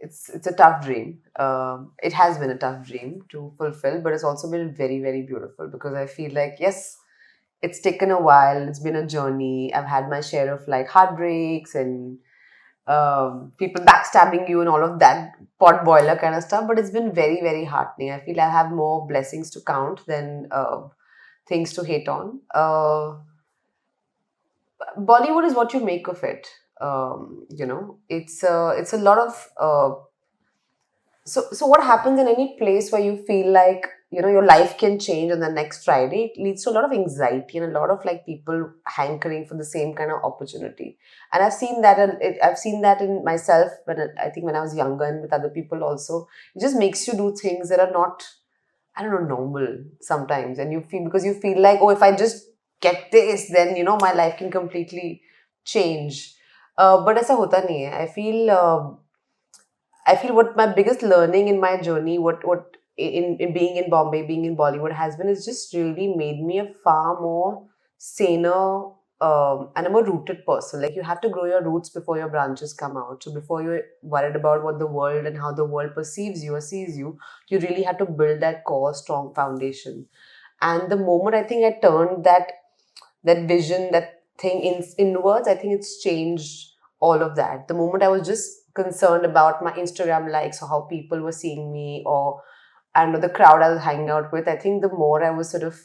It's a tough dream. It has been a tough dream to fulfill, but it's also been very, very beautiful because I feel like, yes, it's taken a while. It's been a journey. I've had my share of like heartbreaks and people backstabbing you and all of that pot boiler kind of stuff, but it's been very, very heartening. I feel I have more blessings to count than things to hate on. Bollywood is what you make of it. It's a lot of so what happens in any place where you feel like your life can change on the next Friday, it leads to a lot of anxiety and a lot of like people hankering for the same kind of opportunity. And I've seen that in myself when I was younger and with other people also. It just makes you do things that are not, I don't know, normal sometimes, and you feel like, oh, if I just get this, then my life can completely change. But aisa hota nahi hai. I feel what my biggest learning in my journey, what in being in Bombay, being in Bollywood has been, is just really made me a far more saner and a more rooted person. Like, you have to grow your roots before your branches come out. So before you're worried about what the world and how the world perceives you or sees you, you really have to build that core, strong foundation. And the moment I think I turned that vision, that thing inwards, I think it's changed all of that. The moment I was just concerned about my Instagram likes or how people were seeing me, or I don't know, the crowd I was hanging out with, I think the more I was sort of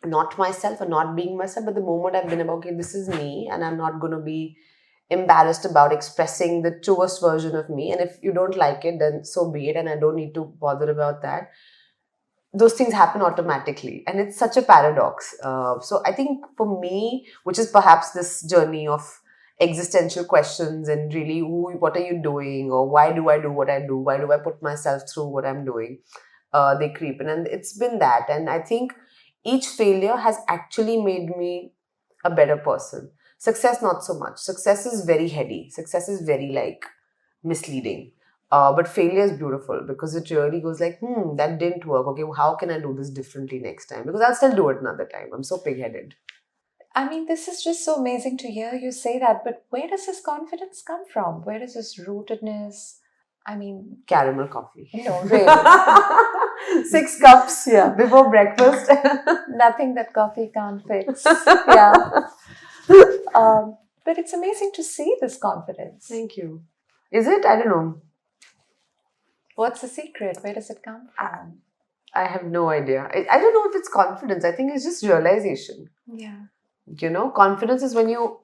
not myself or not being myself, but the moment I've been about, okay, this is me and I'm not going to be embarrassed about expressing the truest version of me. And if you don't like it, then so be it, and I don't need to bother about that. Those things happen automatically, and it's such a paradox. So I think for me, which is perhaps this journey of existential questions and really what are you doing, or why do I do what I do, why do I put myself through what I'm doing, they creep in, and it's been that. And I think each failure has actually made me a better person. Success, not so much. Success is very heady. Success is very like misleading. But failure is beautiful because it really goes like, that didn't work. Okay, how can I do this differently next time? Because I'll still do it another time. I'm so pig-headed. I mean, this is just so amazing to hear you say that, but where does this confidence come from? Where does this rootedness? I mean, caramel coffee. No, really. 6 cups before breakfast. Nothing that coffee can't fix. Yeah. But it's amazing to see this confidence. Thank you. Is it? I don't know. What's the secret? Where does it come from? I have no idea. I don't know if it's confidence. I think it's just realization. Yeah. Confidence is when you...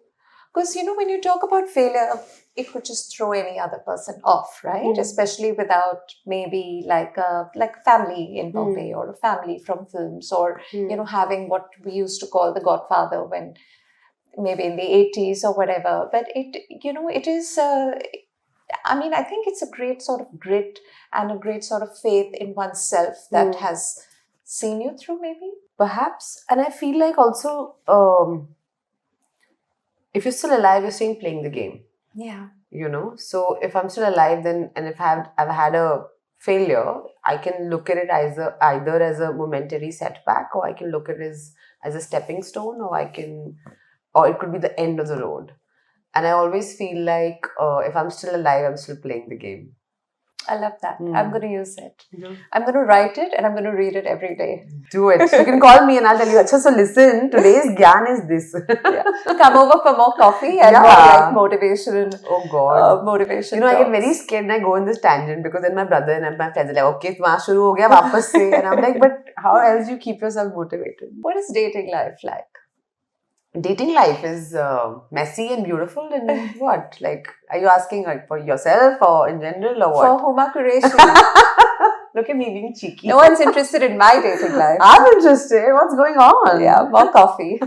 Because, when you talk about failure, it could just throw any other person off, right? Especially without maybe like a family in Bombay or a family from films, or, having what we used to call the Godfather when maybe in the 80s or whatever. But it is... I think it's a great sort of grit and a great sort of faith in oneself that has seen you through, maybe? Perhaps. And I feel like also, if you're still alive, you're still playing the game. Yeah. So if I'm still alive, then, and if I've had a failure, I can look at it either as a momentary setback, or I can look at it as a stepping stone, or it could be the end of the road. And I always feel like if I'm still alive, I'm still playing the game. I love that. I'm going to use it. I'm going to write it and I'm going to read it every day. Do it. You can call me and I'll tell you, so listen, today's Gyan is this. Come over for more coffee and more like motivation. Oh God. Motivation. I get very scared and I go in this tangent because then my brother and my friends are like, okay, wahan shuru ho gaya, wapas se. And I'm like, but how else do you keep yourself motivated? What is dating life like? Dating life is messy and beautiful, and what? Like, are you asking like for yourself or in general or what? For Huma Qureshi. Look at me being cheeky. No one's interested in my dating life. I'm interested. What's going on? Yeah, more coffee.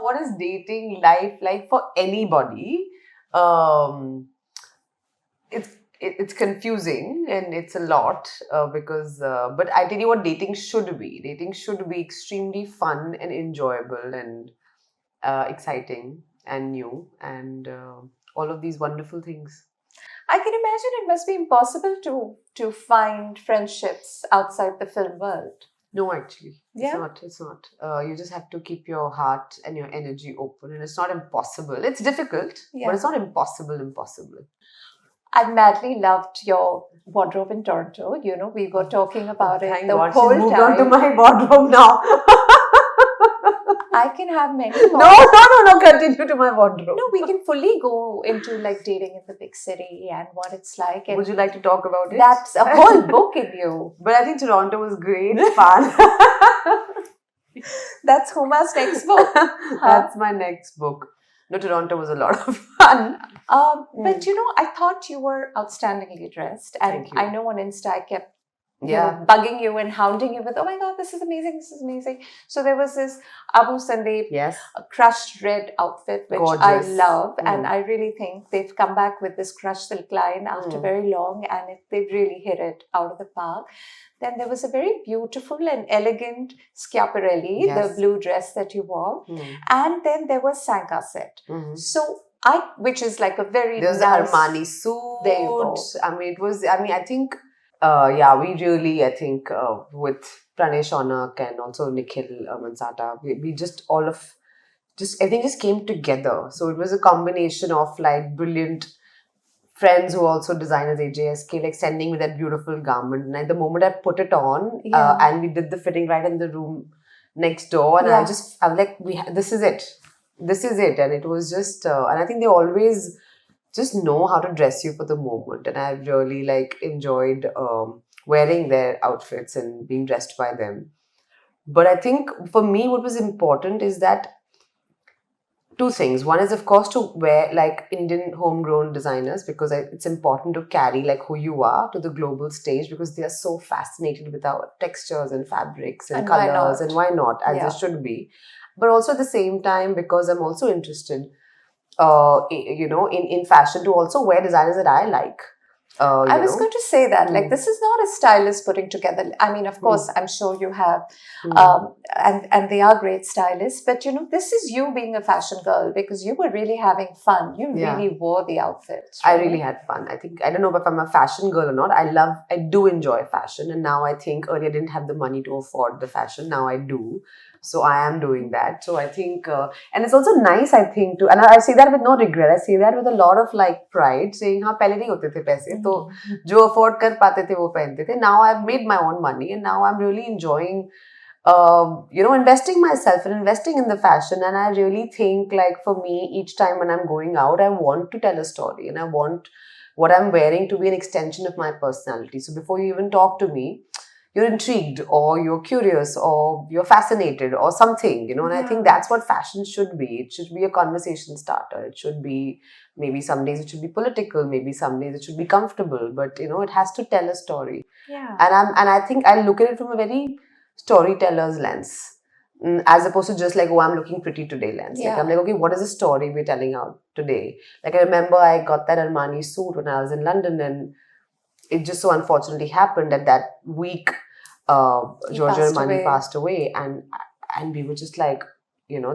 What is dating life like for anybody? It's confusing and it's a lot because but I tell you what dating should be. Dating should be extremely fun and enjoyable and exciting and new and all of these wonderful things. I can imagine it must be impossible to find friendships outside the film world. No, actually, Yeah. it's not. You just have to keep your heart and your energy open, and it's not impossible. It's difficult, Yeah. but it's not impossible. I madly loved your wardrobe in Toronto. You know, we were talking about it Thank the God, whole she's moved time. on to my wardrobe now. I can have many more. No, continue to my wardrobe. No, we can fully go into like dating in the big city and what it's like. And Would you like to talk about it? that's a whole book in you. But I think Toronto was great, fun. That's Huma's next book. That's my next book. No, Toronto was a lot of fun. But you know, I thought you were outstandingly dressed. And Thank you. I know on Insta I kept Yeah. bugging you and hounding you with, oh my God, this is amazing, this is amazing. So there was this Abu Sandeep Yes. crushed red outfit, which Gorgeous. I love. Mm. And I really think they've come back with this crushed silk line after very long and they've really hit it out of the park. Then there was a very beautiful and elegant Schiaparelli, Yes. the blue dress that you wore. Mm. And then there was Sanka set. Mhm. So which is like a very There was nice, the Armani suit. There you go. I think, we really, I think, with Pranesh Onak and also Nikhil Mansata, we just everything just came together. So it was a combination of like brilliant friends who also design as AJSK, like sending me that beautiful garment. And the moment I put it on, Yeah. and we did the fitting right in the room next door, and Yeah. I was like, this is it. This is it. And it was just, and I think they always just know how to dress you for the moment. And I've really like enjoyed wearing their outfits and being dressed by them. But I think for me, what was important is that two things. One is, of course, to wear like Indian homegrown designers because it's important to carry like who you are to the global stage because they are so fascinated with our textures and fabrics and why colors, not? and why not, as Yeah. they should be. But also at the same time, because I'm also interested, in fashion, to also wear designers that I like. I was going to say that, like, Mm. this is not a stylist putting together. I mean, of course, I'm sure you have, Mm. and they are great stylists. But you know, this is you being a fashion girl because you were really having fun. You Yeah. really wore the outfits. I right? really had fun. I think, I don't know if I'm a fashion girl or not. I do enjoy fashion. And now I think earlier I didn't have the money to afford the fashion. Now I do. So I am doing that. So I think, and it's also nice, I think, and I say that with no regret. I say that with a lot of like pride, saying, हाँ पहले नहीं होते थे पैसे, तो जो afford कर पाते थे वो पहनते थे. Now I've made my own money and now I'm really enjoying, investing myself and investing in the fashion. And I really think like for me, each time when I'm going out, I want to tell a story and I want what I'm wearing to be an extension of my personality. So before you even talk to me, you're intrigued or you're curious or you're fascinated or something, and I think that's what fashion should be. It should be a conversation starter. It should be, maybe some days it should be political, maybe some days it should be comfortable, but it has to tell a story. Yeah. And I think I look at it from a very storyteller's lens, as opposed to just like, oh, I'm looking pretty today lens. Like, Yeah. I'm like, okay, what is the story we're telling out today? Like, I remember I got that Armani suit when I was in London, and it just so unfortunately happened that week Giorgio passed Armani away. passed away, and we were just like,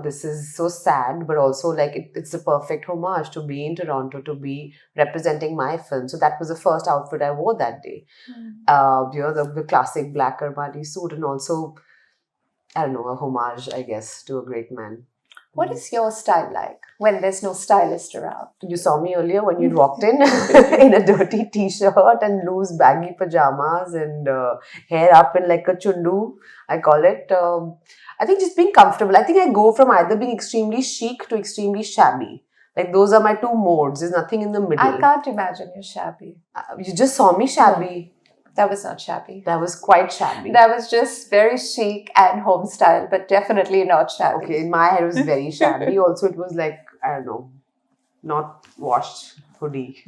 this is so sad, but also like it's the perfect homage to be in Toronto, to be representing my film. So that was the first outfit I wore that day. The classic black Armani suit, and also, I don't know, a homage, I guess, to a great man. What is your style like when there's no stylist around? You saw me earlier when you walked in in a dirty t-shirt and loose baggy pajamas and hair up in like a chundu, I call it. I think just being comfortable. I think I go from either being extremely chic to extremely shabby. Like those are my two modes. There's nothing in the middle. I can't imagine you shabby. You just saw me shabby. That was not shabby. That was quite shabby. That was just very chic and home style, but definitely not shabby. Okay, in my head it was very shabby. Also, it was like, I don't know, not washed hoodie.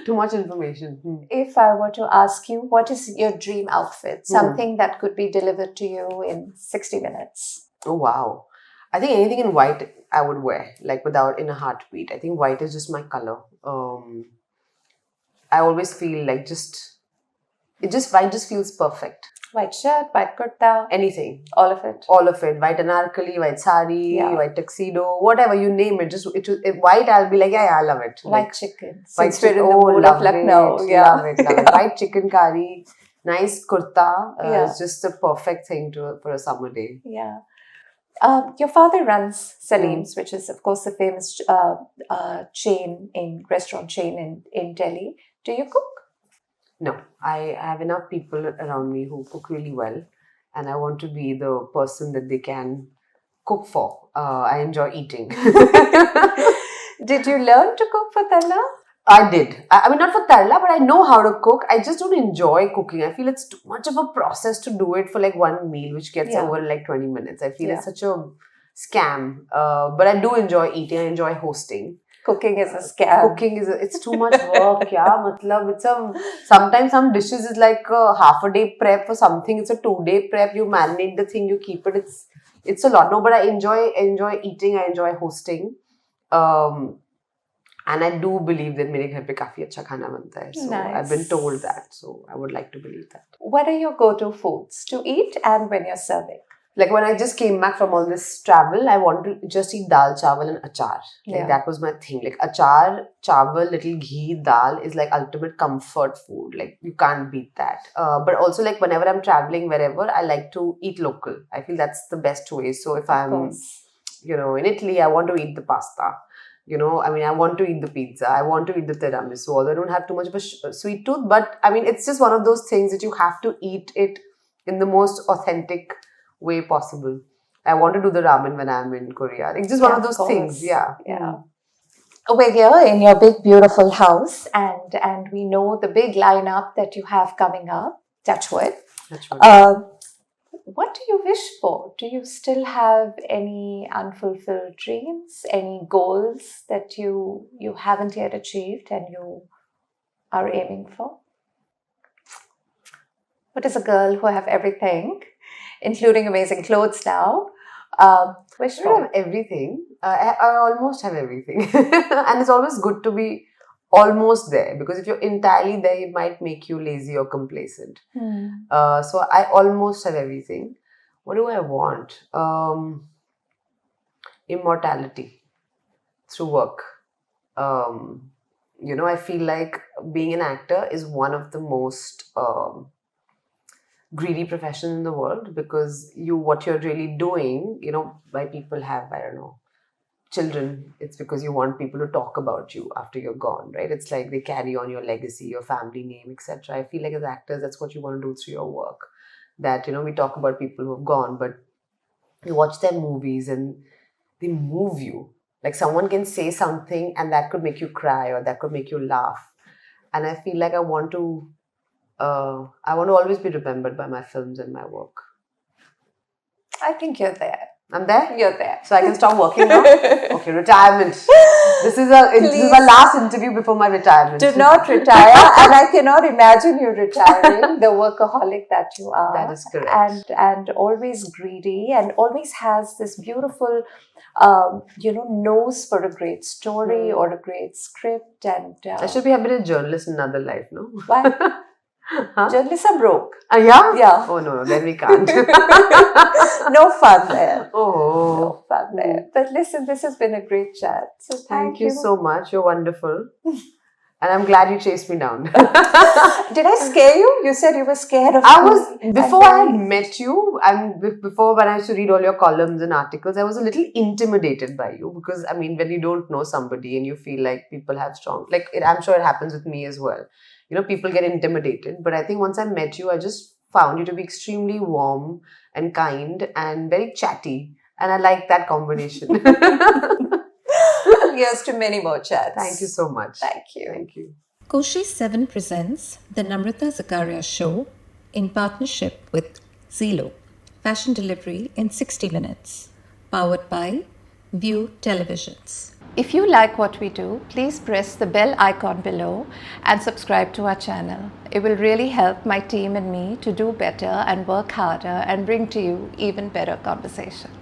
Too much information. If I were to ask you, what is your dream outfit? Something that could be delivered to you in 60 minutes. Oh, wow. I think anything in white I would wear, like in a heartbeat. I think white is just my color. I always feel like white just feels perfect. White shirt, white kurta, Anything. all of it. All of it. White anarkali, white sari, Yeah. white tuxedo, whatever you name it. White, I'll be like, yeah, I love it. White Like, chicken. white Since we're in chicken. the Oh, mood love of Lucknow. it. Yeah. Love it. White chicken curry, nice kurta. Yeah. It's just the perfect thing for a summer day. Yeah. Your father runs Saleem's, which is, of course, the famous restaurant chain in Delhi. Do you cook? No, I have enough people around me who cook really well, and I want to be the person that they can cook for. I enjoy eating. Did you learn to cook for Tella? I did. I mean, not for Tarla, but I know how to cook. I just don't enjoy cooking. I feel it's too much of a process to do it for like one meal, which gets Yeah. over in like 20 minutes. I feel Yeah. it's such a scam. But I do enjoy eating. I enjoy hosting. Cooking is a scam. Cooking it's too much work. Yeah, matlab, sometimes some dishes is like a half a day prep for something. It's a 2-day prep. You marinate the thing, you keep it. It's a lot. No, but I enjoy eating. I enjoy hosting. And I do believe that मेरे घर पे काफी अच्छा खाना बनता है. So Nice. I've been told that. So I would like to believe that. What are your go-to foods to eat and when you're serving? Like when I just came back from all this travel, I wanted to just eat dal, chawal and achar. Like Yeah. that was my thing. Like achar, chawal, little ghee, dal is like ultimate comfort food. Like you can't beat that. But also like whenever I'm traveling wherever, I like to eat local. I feel that's the best way. So if Of I'm, course. in Italy, I want to eat the pasta. I want to eat the pizza. I want to eat the tiramisu. Although I don't have too much of a sweet tooth, but I mean, it's just one of those things that you have to eat it in the most authentic way possible. I want to do the ramen when I'm in Korea. It's just one Yeah, of those course. things. Yeah. Yeah. We're here in your big, beautiful house, and we know the big lineup that you have coming up. Touch wood. That's right. What do you wish for? Do you still have any unfulfilled dreams, any goals that you haven't yet achieved and you are aiming for? What is a girl who have everything, including amazing clothes now, wish I don't for? have everything. I almost have everything. And it's always good to be almost there, because if you're entirely there, it might make you lazy or complacent. So I almost have everything. What do I want? Immortality through work. I feel like being an actor is one of the most greedy professions in the world, because what you're really doing, why people have, I don't know, children, it's because you want people to talk about you after you're gone, right? It's like they carry on your legacy, your family name, etc. I feel like as actors, that's what you want to do through your work. That, we talk about people who have gone, but you watch their movies and they move you. Like someone can say something and that could make you cry or that could make you laugh. And I feel like I want to always be remembered by my films and my work. I think you're there. I'm there? You're there. So I can stop working now? Okay, retirement. This is my last interview before my retirement. Do not retire, and I cannot imagine you retiring, the workaholic that you are. That is correct. And always greedy, and always has this beautiful, nose for a great story or a great script. And I should have been a journalist in another life, no? why? Journalists are broke. Yeah? Yeah. Oh, no, then we can't. No fun there. Oh. No fun there. But listen, this has been a great chat. So Thank you so much. You're wonderful. And I'm glad you chased me down. Did I scare you? You said you were scared of me. Before I had met you, and before when I used to read all your columns and articles, I was a little intimidated by you, because, I mean, when you don't know somebody and you feel like people have strong, I'm sure it happens with me as well. People get intimidated. But I think once I met you, I just found you to be extremely warm and kind and very chatty. And I like that combination. Here's to many more chats. Thank you so much. Thank you. Thank you. Koshi 7 presents the Namrata Zakaria Show in partnership with ZILO, fashion delivery in 60 minutes, powered by View Televisions. If you like what we do, please press the bell icon below and subscribe to our channel. It will really help my team and me to do better and work harder and bring to you even better conversation.